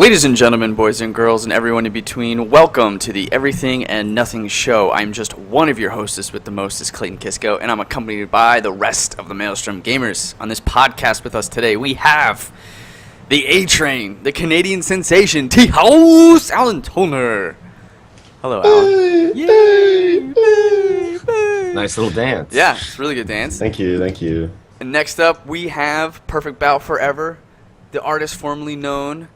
Ladies and gentlemen, boys and girls, and everyone in between, welcome to the Everything and Nothing Show. I'm just one of your hostess with the mostest, Clayton Kisco, and I'm accompanied by the rest of the Maelstrom gamers. On this podcast with us today, we have the A-Train, the Canadian sensation, T-House, Alan Toner. Hello, Alan. Yay! Nice little dance. Yeah, it's a really good dance. Thank you. And next up, we have Perfect Bow Forever, the artist formerly known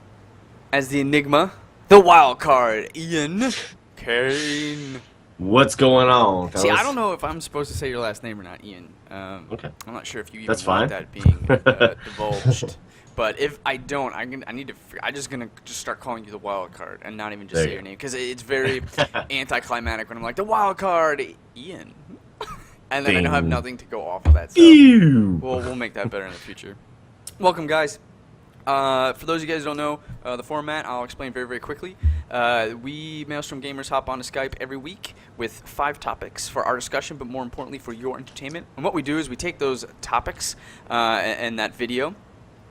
as the Enigma, the wild card, Ian Kane. What's going on, fellas? See, I don't know if I'm supposed to say your last name or not, Ian. Okay. I'm not sure if you even That's want fine. that being divulged. But if I don't, I'm just gonna start calling you the wild card and not even just There say you your go. name because it's very anticlimactic when I'm like the wild card, Ian, and then I don't have Ding. nothing to go off of that. So Ew. we'll make that better in the future. Welcome, guys. For those of you guys who don't know the format, I'll explain very, very quickly. We Maelstrom gamers hop onto Skype every week with 5 topics for our discussion, but more importantly for your entertainment. And what we do is we take those topics and that video,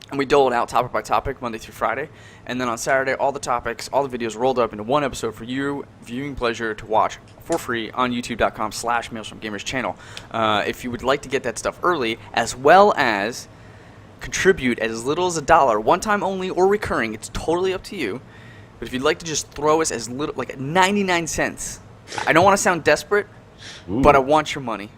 and we dole it out topic by topic Monday through Friday. And then on Saturday, all the topics, all the videos rolled up into one episode for you viewing pleasure to watch for free on youtube.com/Maelstrom Gamers channel. If you would like to get that stuff early, as well as contribute as little as $1, one time only or recurring, it's totally up to you. But if you'd like to just throw us as little, like 99 cents, I don't want to sound desperate, but I want your money.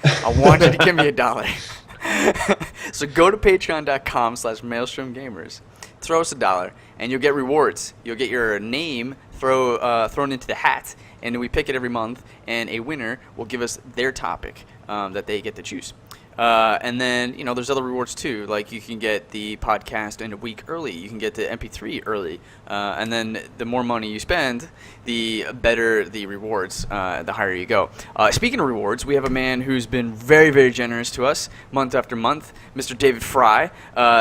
I want you to give me $1. So go to Pt.1.com/Maelstrom Gamers, throw us $1, and you'll get rewards. You'll get your name thrown into the hat, and we pick it every month, and a winner will give us their topic that they get to choose. And then, there's other rewards too. Like you can get the podcast in a week early. You can get the MP3 early. And then the more money you spend, the better the rewards, the higher you go. Speaking of rewards, we have a man who's been very, very generous to us month after month, Mr. David Fry.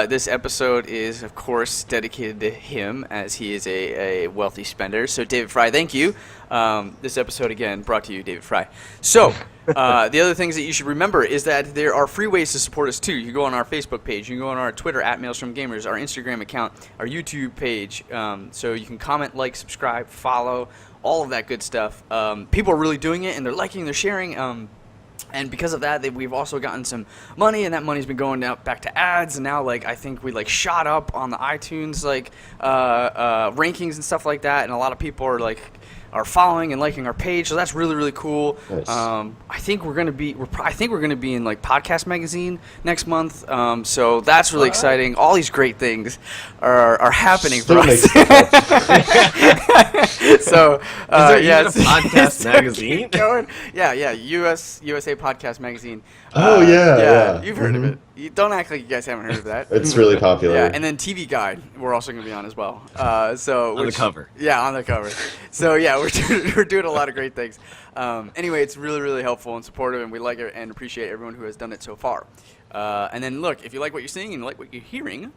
This episode is, of course, dedicated to him as he is a wealthy spender. So, David Fry, thank you. This episode, again, brought to you, David Fry. So, the other things that you should remember is that there are free ways to support us, too. You can go on our Facebook page. You can go on our Twitter, @MaelstromGamers, our Instagram account, our YouTube page. So you can comment, like, subscribe, follow, all of that good stuff. People are really doing it, and they're liking, they're sharing. And because of that, we've also gotten some money, and that money's been going out back to ads. And now, I think we shot up on the iTunes rankings and stuff like that. And a lot of people are following and liking our page, so that's really, really cool. Nice. I think we're gonna be in Podcast Magazine next month. So that's really exciting. All these great things are happening for us. So Is there a podcast magazine? USA Podcast Magazine. Yeah. You've heard of it. You don't act like you guys haven't heard of that. It's really popular. Yeah, and then TV Guide, we're also going to be on as well. On the cover. Yeah, on the cover. So yeah, we're doing a lot of great things. Anyway, it's really, really helpful and supportive, and we like it and appreciate everyone who has done it so far. And then look, if you like what you're seeing and you like what you're hearing,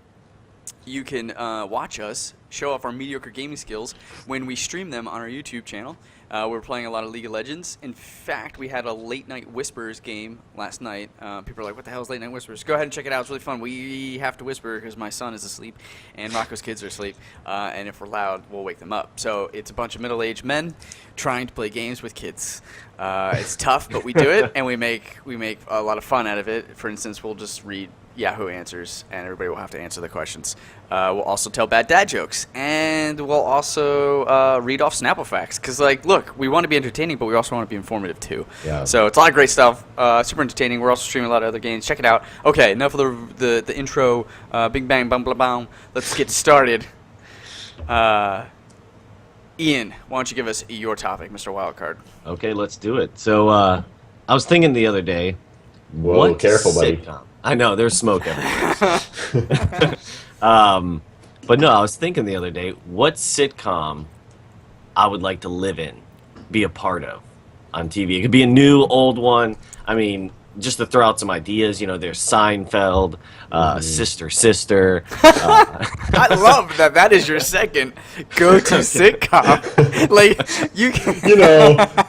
you can watch us show off our mediocre gaming skills when we stream them on our YouTube channel. We're playing a lot of League of Legends. In fact, we had a Late Night Whispers game last night. People are like, what the hell is Late Night Whispers? Go ahead and check it out. It's really fun. We have to whisper because my son is asleep and Rocco's kids are asleep. And if we're loud, we'll wake them up. So it's a bunch of middle-aged men trying to play games with kids. It's tough, but we do it, and we make a lot of fun out of it. For instance, we'll just read Yahoo Answers, and everybody will have to answer the questions. We'll also tell bad dad jokes, and we'll also read off Snapple facts. Because, look, we want to be entertaining, but we also want to be informative, too. Yeah. So it's a lot of great stuff. Super entertaining. We're also streaming a lot of other games. Check it out. Okay, enough of the intro. Bing, bang, bum, blah, bum. Let's get started. Ian, why don't you give us your topic, Mr. Wildcard? Okay, let's do it. So, I was thinking the other day. Whoa, what careful, buddy. sitcom? I know, there's smoke everywhere. But no, I was thinking the other day, what sitcom I would like to live in, be a part of on TV. It could be a new, old one. I mean, just to throw out some ideas, there's Seinfeld, Sister. I love that. That is your second go-to sitcom. You can.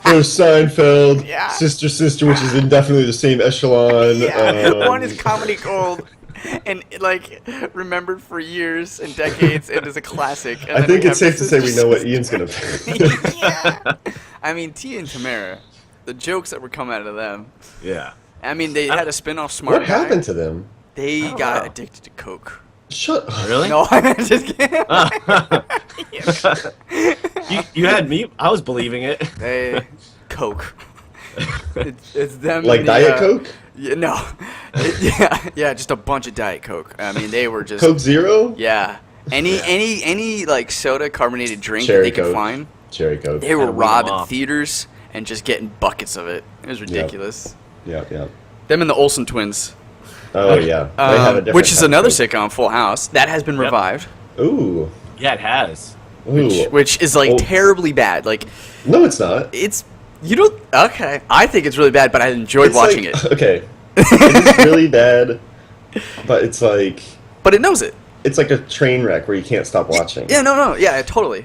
There's Seinfeld, Yeah. Sister, which is in definitely the same echelon. Yeah, one is comedy gold, and like remembered for years and decades, and is a classic. And I then think we it's have safe to say we this- know what Ian's gonna pick. Yeah. I mean, Tia and Tamara, the jokes that were coming out of them. Yeah. I mean, they had a spin-off Smart What Guy. happened to them? They don't got know. addicted to coke. Shut up. Really? No, I'm just kidding. you had me. I was believing it. They coke. It's them. Like and the, Diet Coke? Yeah, no. Yeah, just a bunch of Diet Coke. I mean, they were just. Coke Zero? Yeah. Any like soda carbonated drink Cherry that they could Coke. find. Cherry Coke. They were Kinda weed 'em robbing off. theaters and just getting buckets of it. It was ridiculous. Yep, yep. Them and the Olsen twins, Oh, yeah. They have a different which is kind of another Coke. sitcom, Full House, that has been Yep. revived, Ooh. Yeah, it has. Ooh. which is like Oh. terribly bad. Like No, it's not. it's you don't okay. I think it's really bad, but I enjoyed It's watching like, it. Okay. It's really bad, but it's like But it knows it. it's like a train wreck where you can't stop watching. Yeah, no, yeah, totally.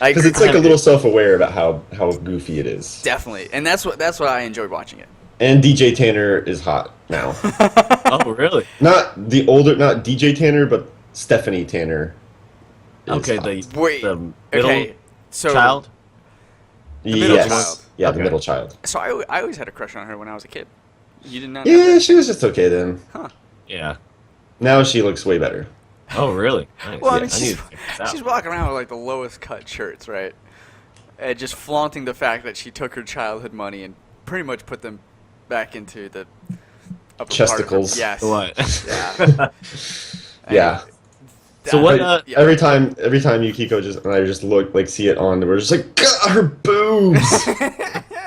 I Because agree. it's like a little self-aware about how goofy it is. Definitely, and that's what I enjoyed watching it. And DJ Tanner is hot now. Oh, really? Not DJ Tanner, but Stephanie Tanner. Is Okay, hot. Wait, the middle okay, so child. middle yes. child. Yeah, Okay. the middle child. So I always had a crush on her when I was a kid. You did not. Yeah, she was just okay then. Yeah. Now she looks way better. Oh, really? Nice. Well, I Yeah, mean, need to check this out. she's walking around with like the lowest cut shirts, right? And just flaunting the fact that she took her childhood money and pretty much put them back into the upper Chesticles. Part of her, yes. What? Yeah. Yeah. So what? Yeah. Every time Yukiko and I just look like see it on, we're just like, God, her boobs.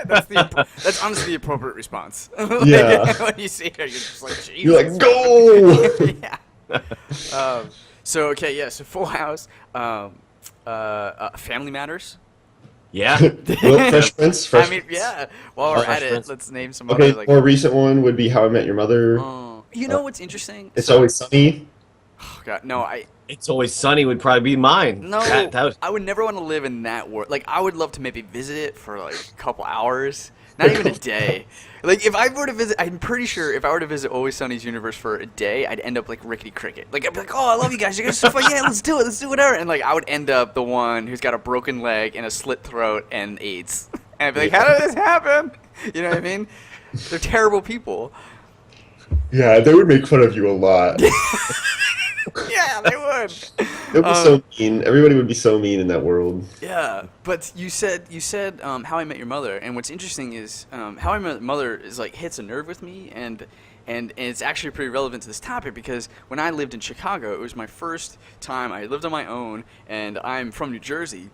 that's honestly the appropriate response. Like, Yeah. when you see her, you're just like, Jesus. You're like, go. yeah. So okay, yeah. So Full House, Family Matters. Yeah. Well, Fresh Prince. Fresh I mean, Prince. yeah. While we're Fresh at it, Prince. let's name some Okay, other like. more recent one would be How I Met Your Mother. You know what's interesting? It's Always Sunny. Oh, God, no, It's Always Sunny would probably be mine. no, That was, I would never want to live in that world. Like, I would love to maybe visit it for like a couple hours, not even a day. Like, if I were to visit, I'm pretty sure if I were to visit Always Sunny's universe for a day, I'd end up like Rickety Cricket. Like, I'd be like, oh, I love you guys. You guys are so fun. Yeah, let's do whatever. And like, I would end up the one who's got a broken leg and a slit throat and AIDS. And I'd be like, how did this happen? You know what I mean? They're terrible people. Yeah, they would make fun of you a lot. Yeah, they would. It would be so mean. Everybody would be so mean in that world. Yeah, but you said How I Met Your Mother, and what's interesting is How I Met Your Mother is like hits a nerve with me, and it's actually pretty relevant to this topic because when I lived in Chicago, it was my first time. I lived on my own, and I'm from New Jersey,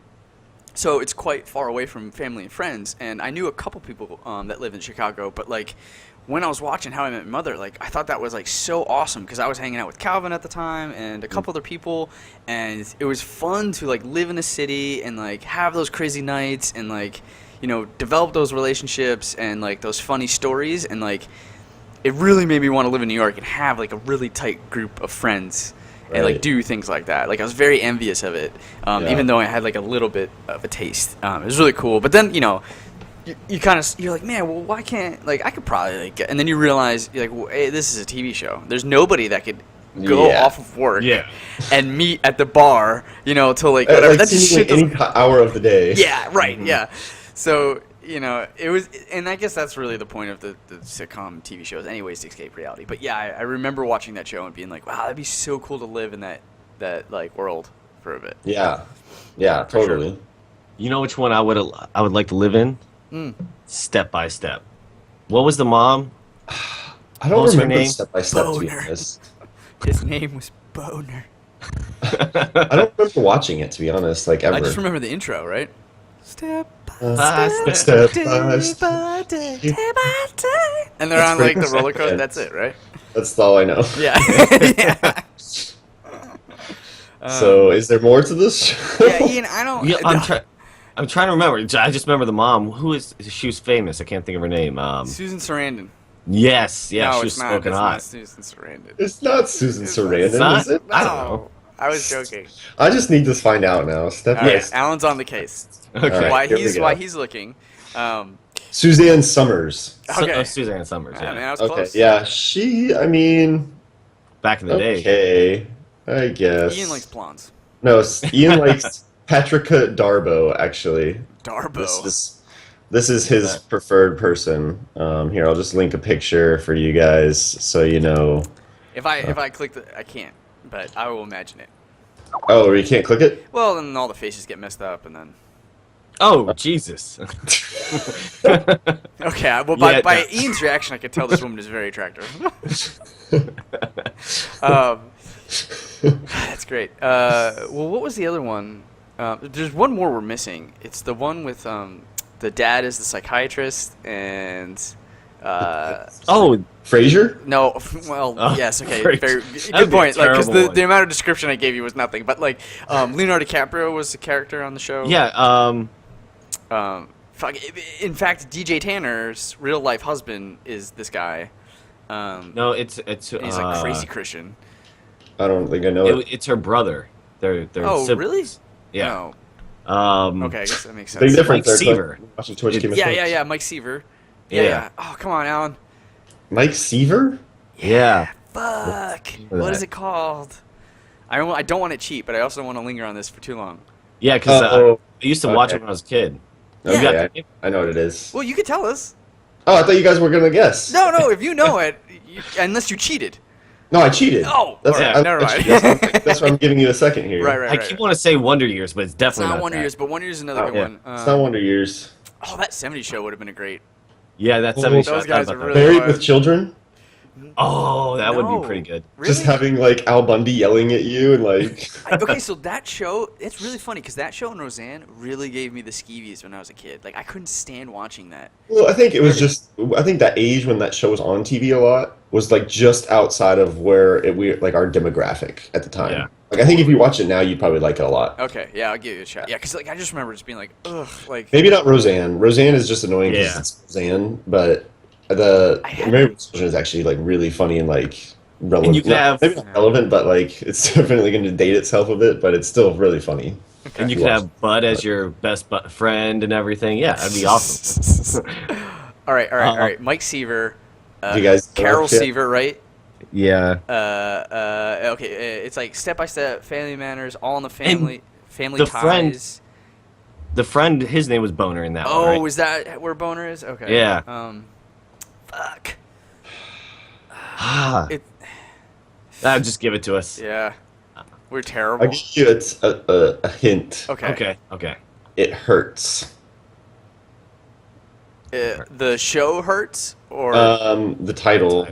so it's quite far away from family and friends. And I knew a couple people that live in Chicago, but like when I was watching How I Met Your Mother, like I thought that was like so awesome because I was hanging out with Calvin at the time and a couple other people, and it was fun to like live in a city and like have those crazy nights and like develop those relationships and like those funny stories, and like it really made me want to live in New York and have like a really tight group of friends and like Right. do things like that. Like I was very envious of it, Yeah. even though I had like a little bit of a taste. It was really cool, but then you're like, man, well, why can't like I could probably like get, and then you realize you're like, well, hey, this is a TV show. There's nobody that could go Yeah. off of work Yeah. and meet at the bar, till like At, whatever. like That just seemingly shit any doesn't- hour of the day. yeah, right, yeah. So it was, and I guess that's really the point of the sitcom TV shows, anyways, to escape reality. But yeah, I remember watching that show and being like, wow, that'd be so cool to live in that like world for a bit. Yeah. Yeah, For sure. totally. You know which one I would like to live in? Mm. Step by Step. What was the mom? I What don't was her remember name? step by step to be Boner. honest. His name was Boner. I don't remember watching it to be honest, like ever. I just remember the intro, right? Step by Step step day by by step. day, day by day. And they're That's on like the pretty roller coaster. good. That's it, right? That's all I know. Yeah. Yeah. So, is there more to this show? Yeah, Ian, I don't. Yeah, I'm trying to remember. I just remember the mom. She was famous. I can't think of her name. Susan Sarandon. Yes, yeah, No, she was it's not. smoking It's hot. not Susan Sarandon. It's not Susan Sarandon, not? is it? I don't know. I was joking. I just need to find out now. Step All by right, step. Alan's on the case. Okay. All right. Why here we go. he's looking. Suzanne Summers. Okay. Suzanne Summers. I mean, Yeah. I was Okay, close. yeah, she, I mean, back in the day. Okay, I guess. Ian likes blondes. No, Ian likes Patricia Darbo. Actually, Darbo. this is his preferred person. Here, I'll just link a picture for you guys so you know. If I click I can't, but I will imagine it. Oh, you can't click it? Well, then all the faces get messed up, and then. Oh, Jesus. Okay, well, by Yeah, no. Ian's reaction, I could tell this woman is very attractive. That's great. Well, what was the other one? There's one more we're missing. It's the one with the dad is the psychiatrist, and Oh, Frasier? no, well, Oh, yes, okay, great. very That'd good be a point. Like, because terrible one. the amount of description I gave you was nothing, but like Leonardo DiCaprio was the character on the show. yeah. In fact, DJ Tanner's real life husband is this guy. No, it's and he's like crazy Christian. I don't think I know it. It's her brother. They're Oh, siblings. really? Yeah. Oh. Okay, I guess that makes sense. Big difference Mike there. Seaver. Watching Twitch Game of Yeah, Thrones. yeah, yeah. Mike Seaver. Yeah. Yeah. Oh, come on, Alan. Mike Seaver? Yeah. Fuck. What What is is it called? I don't want it cheap, but I also don't want to linger on this for too long. Yeah, because Oh, I used to watch okay. it when I was a kid. Yeah. You got Okay, the- I know what it is. Well, you could tell us. Oh, I thought you guys were gonna guess. No, if you know it, unless you cheated. No, I cheated. Oh, That's, alright, I- never mind. That's why I'm giving you a second here. Right. I keep wanting to say Wonder Years, but it's It's definitely not Wonder that. Years, but Wonder Years is another Oh, good yeah. one. It's not Wonder Years. Oh, that 70s show would have been a great. Yeah, that's Oh, 70 those guys are really- Married with Children? Oh, that would No. be pretty good. Really? Just having like Al Bundy yelling at you and like. Okay, so that show, it's really funny because that show and Roseanne really gave me the skeevies when I was a kid. Like, I couldn't stand watching that. Well, I think it was just. I think that age when that show was on TV a lot was like just outside of where we like our demographic at the time. Yeah. Like I think if you watch it now, you'd probably like it a lot. Okay, yeah, I'll give you a shot. Yeah, because like I just remember just being like, ugh, like. Maybe not Roseanne. Roseanne is just annoying because Yeah. it's Roseanne, but the I had- Married with Children is actually like really funny and like relevant. And you can have- maybe not relevant, but like it's definitely going to date itself a bit, but it's still really funny. And you You could watch have Bud as your best friend and everything. Yeah, that'd be awesome. all right. Mike Seaver, You guys Carol watch it? Seaver, right? Yeah. Okay, it's like Step by Step, Family Manners, All in the Family, Family the Ties. friend- The friend, his name was Boner in that one, Oh, right? is that where Boner is? Okay. Yeah. Fuck. Ah, It. just give it to us. Yeah. We're I'll terrible. give you a hint. Okay. Okay. It hurts. The show hurts, or The title.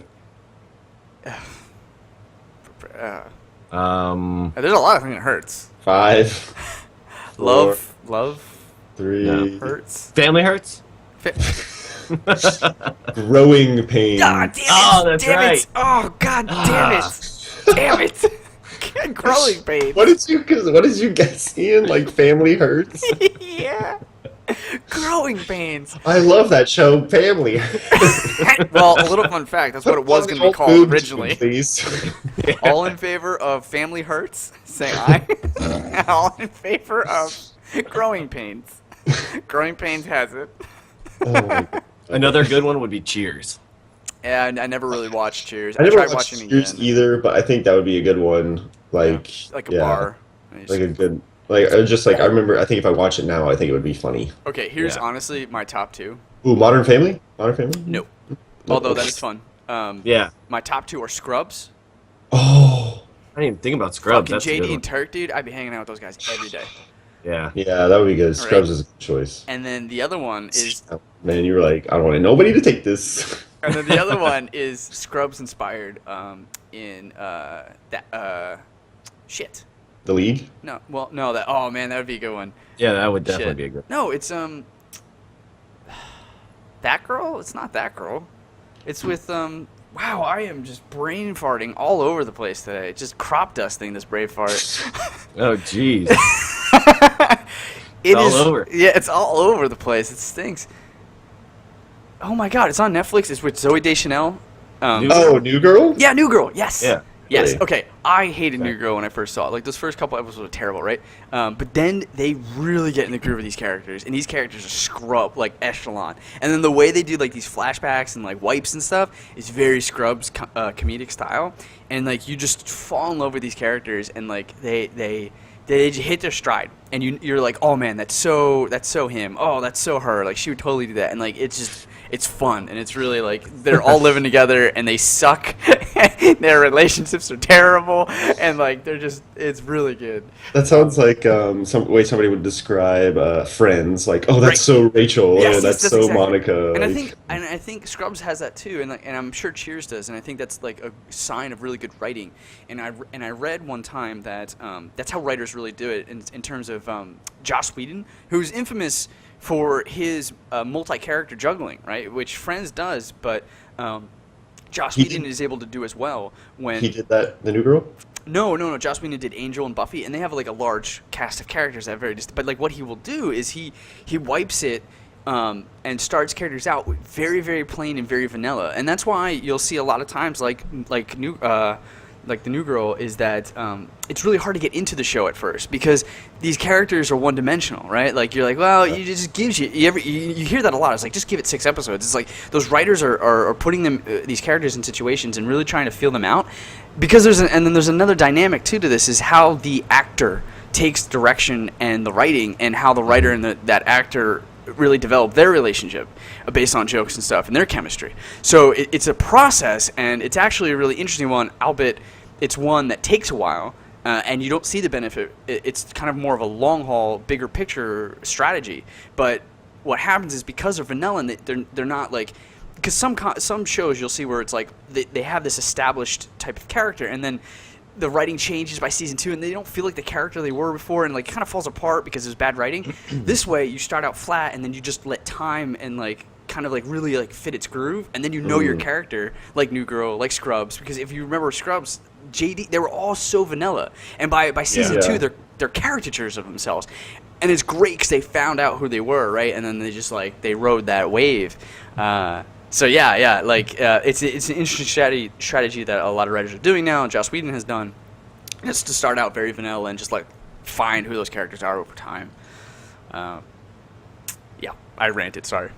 there's a lot of things that hurts. 5, Love 3. No. hurts. Family Hurts? Growing pain. God damn it! Oh, that's damn right. It. Oh god damn it! Damn it! Growing pain. What did you guess, Ian? Like Family Hurts? Yeah. Growing pains. I love that show, Family. Well, a little fun fact. That's what it was going to be called originally. Please. All in favor of Family Hurts? Say aye. All in favor of Growing Pains. Growing Pains has it. Oh my God. Another good one would be Cheers. Yeah, I never really watched Cheers. I never tried watched watching it Cheers again. either, but I think that would be a good one. Like, Like a yeah, bar. like a good, like just like I remember. I think if I watch it now, I think it would be funny. Okay, here's Yeah. honestly my top two. Ooh, Modern Family. Modern Family. Nope. Although that is fun. Yeah. My top two are Scrubs. Oh, I didn't even think about Scrubs. Fucking That's a good JD one. and Turk, dude. I'd be hanging out with those guys every day. Yeah. yeah, that would be good. All Scrubs right. is a good choice. And then the other one is, Oh, man, you were like, I don't want nobody to take this. and then the other one is Scrubs inspired in that shit. The League. No, well, no, that. Oh man, that would be a good one. Yeah, that would definitely Shit. be a good No, it's that girl. It's not that girl. It's with Wow, I am just brain farting all over the place today. Just crop dusting this brave fart. Oh, jeez. It all is- over. Yeah, it's all over the place. It stinks. Oh my god, it's on Netflix. It's with Zoe Deschanel. New- Oh, New Girl. Yeah, New Girl. Yes. Yeah. Yes. Really? Okay. I hated Okay. New Girl when I first saw it. Like those first couple episodes were terrible, right? But then they really get in the groove of these characters, and these characters are scrub like echelon. And then the way they do like these flashbacks and like wipes and stuff is very Scrubs comedic style, and like you just fall in love with these characters, and like they just hit their stride, and you're like, oh man, that's so him. Oh, that's so her. Like she would totally do that, and like it's fun, and it's really like they're all living together, and they suck. Their relationships are terrible, and like it's really good. That sounds like some way somebody would describe Friends. Like, oh, that's Right. so Rachel. Yes, Oh, that's so exactly. Monica. And like, I think Scrubs has that too, and I'm sure Cheers does, and I think that's like a sign of really good writing. And I read one time that that's how writers really do it in terms of Joss Whedon, who's infamous for his multi-character juggling, right? Which Friends does, but Joss Whedon is able to do as well when he did that. The New Girl. No. Joss Whedon did Angel and Buffy, and they have like a large cast of characters that have very but like what he will do is he wipes it and starts characters out with very, very plain and very vanilla, and that's why you'll see a lot of times like the New Girl is that it's really hard to get into the show at first because these characters are one-dimensional, right? Like you're like, well, it just gives you hear that a lot. It's like just give it 6 episodes. It's like those writers are putting them these characters in situations and really trying to feel them out because and then there's another dynamic too to this is how the actor takes direction and the writing and how the writer and that actor really develop their relationship based on jokes and stuff and their chemistry. So it's a process, and it's actually a really interesting one, albeit it's one that takes a while, and you don't see the benefit. It's kind of more of a long-haul, bigger picture strategy. But what happens is because they're vanilla, and they're not like... Because some shows you'll see where it's like they have this established type of character, and then the writing changes by season 2, and they don't feel like the character they were before, and like kind of falls apart because there's bad writing. This way, you start out flat, and then you just let time and like kind of like really like fit its groove, and then you know your character, like New Girl, like Scrubs. Because if you remember Scrubs, JD, they were all so vanilla, and by season 2, they're caricatures of themselves, and it's great because they found out who they were, right? And then they just like they rode that wave. So yeah, like it's an interesting strategy that a lot of writers are doing now, and Joss Whedon has done. And it's to start out very vanilla and just like find who those characters are over time. Yeah, I ranted. Sorry.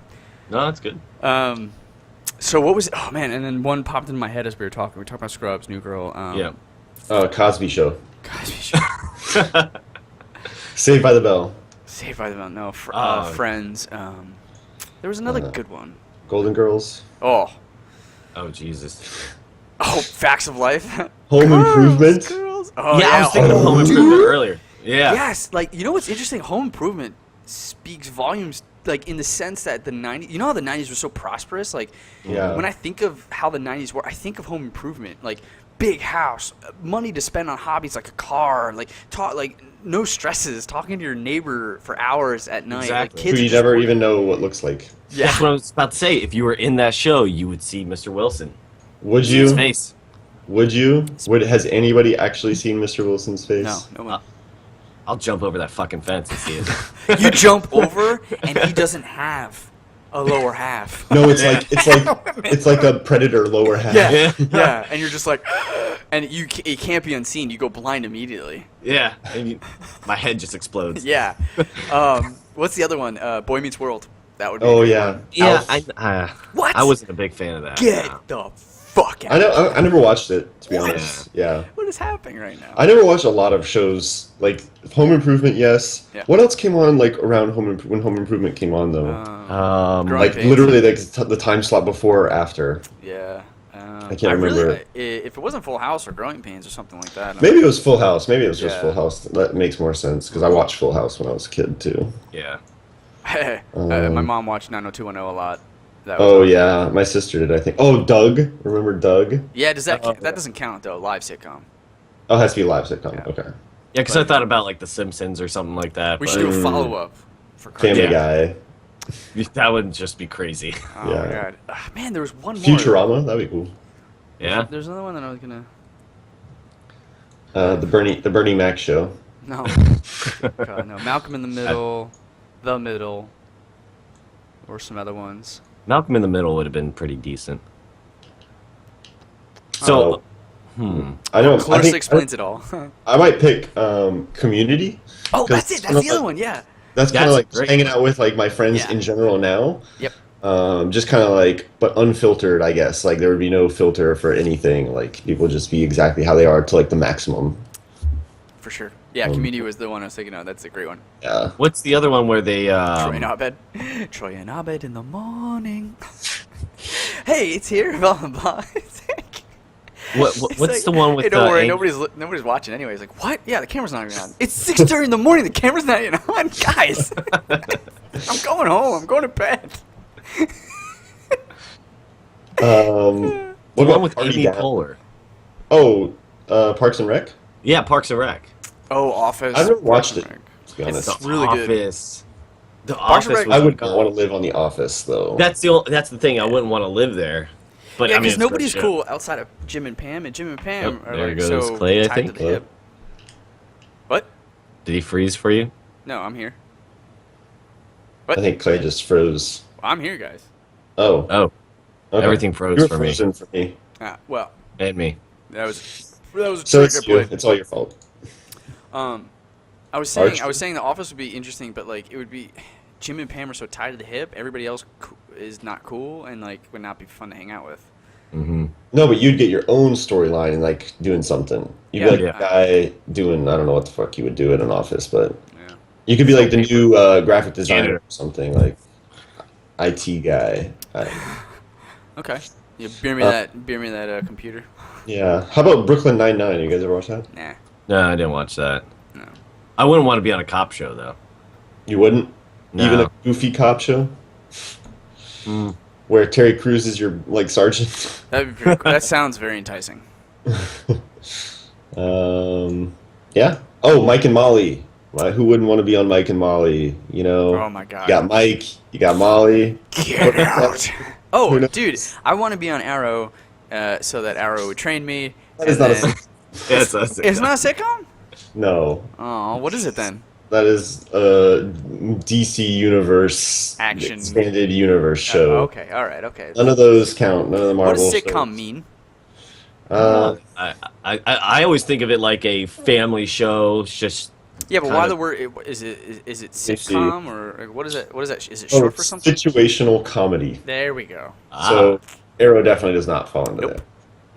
No, that's good. So what was it? Oh man, and then one popped in my head as we were talking. We were talking about Scrubs, New Girl. Yeah. Cosby Show. Cosby Show. Saved by the Bell. Saved by the Bell. No, Friends. There was another good one. Golden Girls. Oh, Jesus. Facts of Life. Home Improvement. Girls. Oh, Yeah, I was thinking of Home Improvement earlier. Yeah. Yes, like you know what's interesting? Home Improvement speaks volumes, like in the sense that the '90s. You know how the '90s were so prosperous. Like, Yeah. when I think of how the '90s were, I think of Home Improvement, like big house, money to spend on hobbies like a car, like no stresses, talking to your neighbor for hours at night. Exactly. Like, kids Who are you just never working- even know what looks like. Yeah. That's what I was about to say. If you were in that show, you would see Mr. Wilson. Would His you? face. Would you? Has anybody actually seen Mr. Wilson's face? No one. I'll jump over that fucking fence and see it. You jump over, and he doesn't have a lower half. No, it's like a predator lower half. Yeah, yeah, and you're just like, and it can't be unseen. You go blind immediately. Yeah. And my head just explodes. Yeah. What's the other one? Boy Meets World. That would be. Oh a good yeah. one. Yeah. Alf. What? I wasn't a big fan of that. Get the fuck out. I know. I never watched it, to be What? honest. Yeah. What is happening right now? I never watched a lot of shows like Home Improvement. Yes. Yeah. What else came on like around when Home Improvement came on though? Growing Like Pains. literally the time slot before or after. Yeah. I can't remember. If it wasn't Full House or Growing Pains or something like that. Maybe it was Full House. Maybe it was just Yeah. Full House. That makes more sense because I watched Full House when I was a kid too. Yeah. My mom watched 90210 a lot. That was Oh on. yeah, my sister did. I think. Oh, Doug. Remember Doug? Yeah. Does that that doesn't count though? Live sitcom. Oh, it has to be a live sitcom. Yeah. Okay. Yeah, because I thought about like The Simpsons or something like that. We but should do a follow up for Family Yeah. Guy. That would just be crazy. Oh my Yeah. god. Man, there was one more. Futurama. That'd be cool. Yeah. There's another one that I was gonna. The Bernie Mac show. No. God, no. Malcolm in the Middle, The Middle, or some other ones. Malcolm in the Middle would have been pretty decent. So, I know. Closely I think explains it all. I might pick Community. Oh, 'cause that's it. it's That's kind the of other one. Yeah. That's kind That's of like great. hanging out with like my friends Yeah. in general now. Yep. Just kind of like, but unfiltered, I guess. Like there would be no filter for anything. Like people just be exactly how they are to like the maximum. For sure. Yeah, Community was the one I was thinking of. That's a great one. Yeah. What's the other one where they Troy and Abed. Troy and Abed in the morning. Hey, it's here. Blah, blah, blah. what's like, the one with hey, don't worry, Ang- nobody's watching anyway. It's like, what? Yeah, the camera's not even on. It's 6:30 in the morning. The camera's not even on, guys. I'm going home. I'm going to bed. What the one about with Party Amy Down? Poehler? Oh, Parks and Rec. Yeah, Parks and Rec. Oh, Office. I've never watched Parks it. and Rec. To be honest, It's really good. Office. The Parks and Office Rec- was I would not good. want to live on The Office though. That's the thing. I wouldn't want to live there. But Yeah, I mean, because it's a great nobody's show. cool outside of Jim and Pam, and Jim and Pam Yep, are there like goes so Clay, I tied think. to the hip. What? Did he freeze for you? No, I'm here. I think Clay just froze. I'm here, guys. Oh, Oh, okay. everything froze You were for me. frozen for me. Well, and me. that was a So trick it's I you. played. It's all your fault. I was Archie. saying the Office would be interesting, but like it would be Jim and Pam are so tied to the hip. Everybody else is not cool and like would not be fun to hang out with. Mm-hmm. No, but you'd get your own storyline and like doing something. You'd Yeah. be like a guy doing, I don't know what the fuck you would do in an office, but Yeah. you could be like the Paper. new graphic designer Janitor. or something, like IT guy. I don't know. Okay. Yeah, beer me that computer. Yeah. How about Brooklyn Nine-Nine? You guys ever watch that? Nah. No, I didn't watch that. No. I wouldn't want to be on a cop show though. You wouldn't? No. Even a goofy cop show? Mm. Where Terry Crews is your, like, sergeant? That'd be pretty cool. That sounds very enticing. Yeah. Oh, Mike and Molly. Who wouldn't want to be on Mike and Molly? You know? Oh my god. You got Mike, you got Molly. Get out. Who Oh, knows? dude, I want to be on Arrow, so that Arrow would train me. That is and not a then- Yes, that's it. It's not a sitcom? No. Oh, what is it then? That is a DC Universe Action. expanded universe show. Okay, all right, okay. None of those count. None of the What Marvel does sitcom shows. mean? I always think of it like a family show. It's just Yeah, but kind why of- the word? Is it see. sitcom or what is it? What is that? Is it Oh, short for something? situational comedy. There we go. So Arrow definitely does not fall into Nope. that.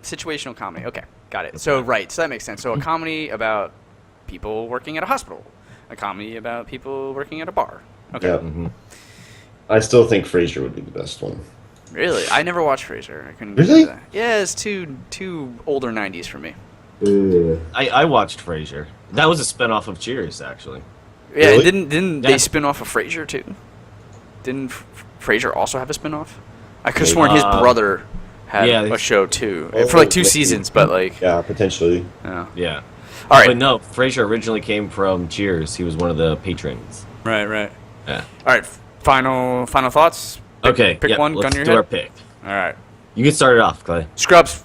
Situational comedy. Okay, got it. So so that makes sense. So a comedy about people working at a hospital, a comedy about people working at a bar. Okay. Yeah. Mhm. I still think Frasier would be the best one. Really, I never watched Frasier. I couldn't. Really? Get into that. Yeah, it's too older '90s for me. I watched Frasier. That was a spinoff of Cheers, actually. Yeah, Really? didn't Yeah. they spin off of Frasier too? Didn't Frasier also have a spinoff? I could have sworn his brother had yeah, a show too Oh, for like 2 maybe. seasons, but like, Yeah, potentially. yeah. Yeah. All right, But no, Frasier originally came from Cheers. He was one of the patrons. right. Yeah. All right, final thoughts. Okay. pick yeah, one, Let's gun to your do head. our pick. All right, You can start it off, Clay. Scrubs.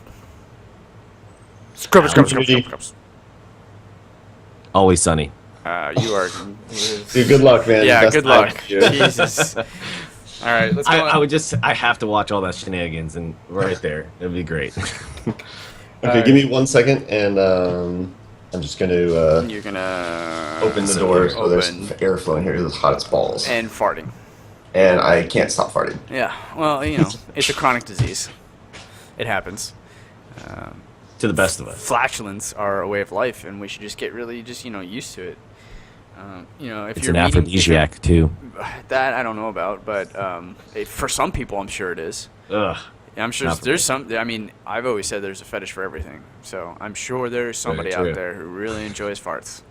Scrubs. Community. Always Sunny. You are. Dude, good luck, man. Yeah, Best good time luck. to you. Jesus. All right, let's go. I have to watch all that shenanigans and right there. It'd be great. Okay, give me 1 second, and I'm just going to You're gonna open the door so there's open airflow in here. It's hot as balls. and farting. And I can't stop farting. Yeah, well, it's a chronic disease. It happens. To the best of us. Flatulence are a way of life, and we should just get really used to it. If It's you're an aphrodisiac, too. that I don't know about, but for some people, I'm sure it is. Ugh. Yeah, I'm sure Not for there's some. I mean, I've always said there's a fetish for everything, so I'm sure there's somebody true. out there who really enjoys farts,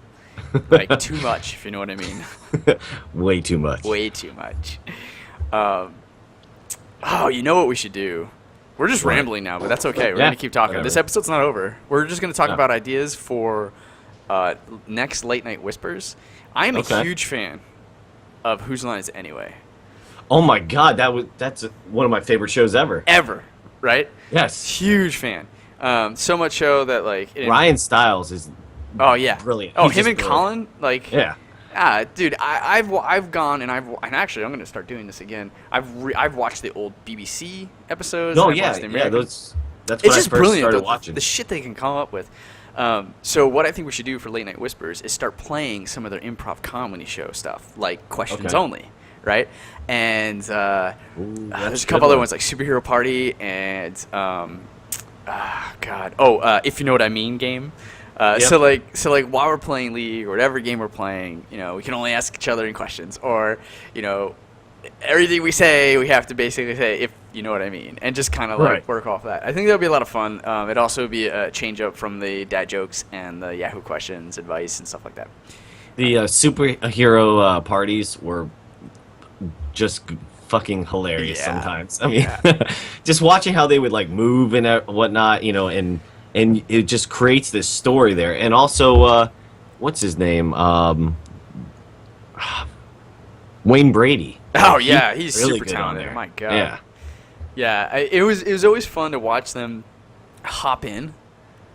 like too much, if you know what I mean. Way too much. Way too much. You know what we should do? We're just What? rambling now, but that's okay. We're Yeah, gonna keep talking. whatever. This episode's not over. We're just gonna talk No. about ideas for next Late Night Whispers. I am Okay. a huge fan of Whose Line Is It Anyway? Oh my god, that's one of my favorite shows ever. Ever, right? Yes. Huge fan. So much so that like Ryan Stiles is Oh yeah, brilliant. Oh, He's him just and brilliant. Colin, like Yeah. dude, I've gone and actually I'm gonna start doing this again. I've watched the old BBC episodes. No, and I've yeah, watched the yeah, American- those That's It's when I just first brilliant, started the watching. shit they can come up with. So what I think we should do for Late Night Whispers is start playing some of their improv comedy show stuff, like Questions Okay. Only, right? And Ooh, there's that's a good couple other one. ones like Superhero Party and If You Know What I Mean game. Yep. So like while we're playing League or whatever game we're playing, you know, we can only ask each other questions, or you know, everything we say we have to basically say if you know what I mean, and just kind of like Right. work off that. I think that'll be a lot of fun. It'd also be a change up from the dad jokes and the Yahoo questions, advice, and stuff like that. The superhero parties were just fucking hilarious Yeah. sometimes. I mean, just watching how they would like move and whatnot, you know, and it just creates this story there. And also, what's his name? Wayne Brady. Oh Like, yeah, he's really super good on talented. there. My God. Yeah. Yeah, it was always fun to watch them hop in,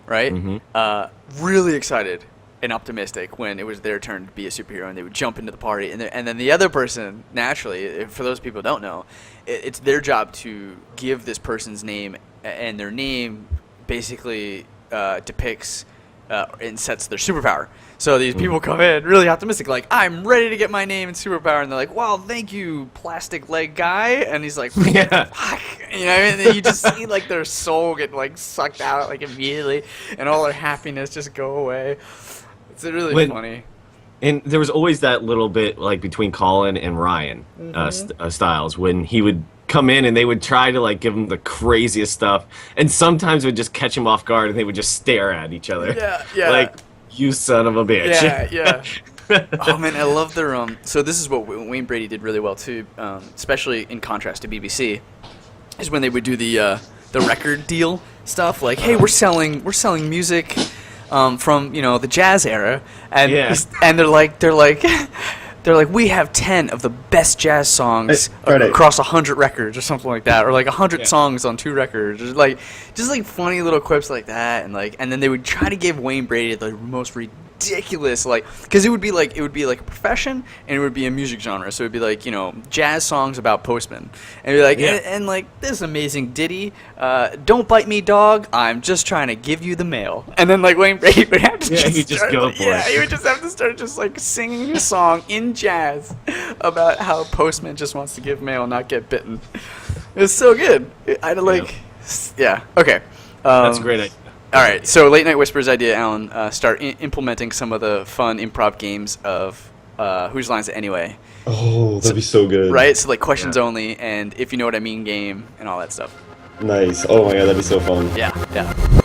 right? Mhm. Really excited and optimistic when it was their turn to be a superhero, and they would jump into the party, and then the other person, naturally, for those people who don't know, it's their job to give this person's name, and their name basically depicts and sets their superpower. So these people come in really optimistic, like, I'm ready to get my name and superpower, and they're like, well, thank you, plastic leg guy, and he's like, Yeah. fuck, you know, and then you just see like their soul get like sucked out like immediately, and all their happiness just go away. It's really funny. And there was always that little bit like between Colin and Ryan Stiles when he would come in and they would try to like give him the craziest stuff, and sometimes it would just catch him off guard and they would just stare at each other. Yeah. Like, you son of a bitch. Yeah. Oh man, I love their So this is what Wayne Brady did really well too, especially in contrast to BBC, is when they would do the record deal stuff. Like, hey, we're selling music from the jazz era, and Yeah. and they're like we have 10 of the best jazz songs Friday. across 100 records or something like that, or like 100 songs on 2 records, or like just like funny little quips like that, and then they would try to give Wayne Brady the most ridiculous, like, because it would be like a profession and it would be a music genre, so it would be like jazz songs about postmen, and be like and like this amazing ditty, don't bite me dog, I'm just trying to give you the mail, and then like Wayne Brady would have to he'd just start, go like, for yeah, it. he would just have to start just like singing a song in jazz about how a postman just wants to give mail, not get bitten. It's so good. I like, yeah. Okay. That's a great idea. All right. So Late Night Whispers idea, Alan. Start implementing some of the fun improv games of Whose Lines It Anyway. Oh, that'd be so good. Right. So like Questions Yeah. Only and If You Know What I Mean game and all that stuff. Nice. Oh my god, that'd be so fun. Yeah.